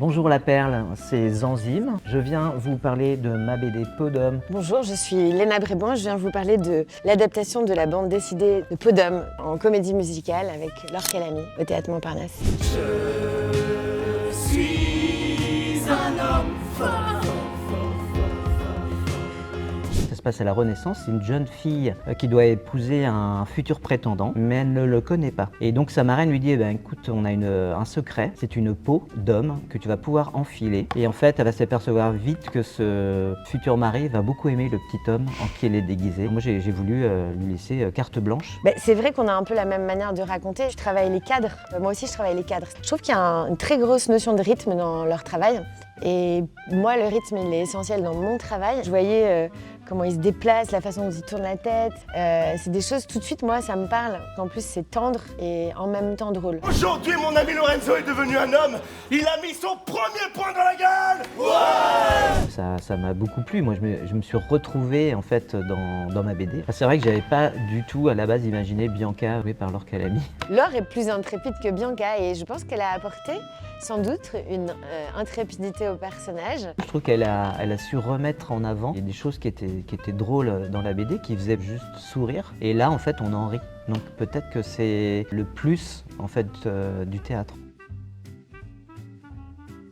Bonjour la perle, c'est Zanzim. Je viens vous parler de ma BD Podum. Bonjour, je suis Léna Brébon. Je viens vous parler de l'adaptation de la bande dessinée de Podum en comédie musicale avec Laure Calamy au Théâtre Montparnasse. Je suis un homme fort. Ça se passe à la Renaissance, c'est une jeune fille qui doit épouser un futur prétendant, mais elle ne le connaît pas. Et donc sa marraine lui dit, écoute, on a un secret, c'est une peau d'homme que tu vas pouvoir enfiler. Et en fait, elle va s'apercevoir vite que ce futur mari va beaucoup aimer le petit homme en qui elle est déguisée. Moi j'ai voulu lui laisser carte blanche. C'est vrai qu'on a un peu la même manière de raconter. Je travaille les cadres. Moi aussi, je travaille les cadres. Je trouve qu'il y a une très grosse notion de rythme dans leur travail. Et moi, le rythme, il est essentiel dans mon travail. Je voyais comment ils se déplacent, la façon dont ils tournent la tête. C'est des choses, tout de suite, moi, ça me parle. En plus, c'est tendre et en même temps drôle. Aujourd'hui, mon ami Lorenzo est devenu un homme. Il a mis son premier poing dans la gueule. Ouais. Ça m'a beaucoup plu. Moi, je me suis retrouvé en fait dans ma BD. Enfin, c'est vrai que j'avais pas du tout à la base imaginé Bianca jouée par Laure Calamy. Laure est plus intrépide que Bianca et je pense qu'elle a apporté sans doute une intrépidité au personnage. Je trouve qu'elle a su remettre en avant des choses qui étaient drôles dans la BD, qui faisaient juste sourire. Et là, en fait, on en rit. Donc peut-être que c'est le plus en fait du théâtre.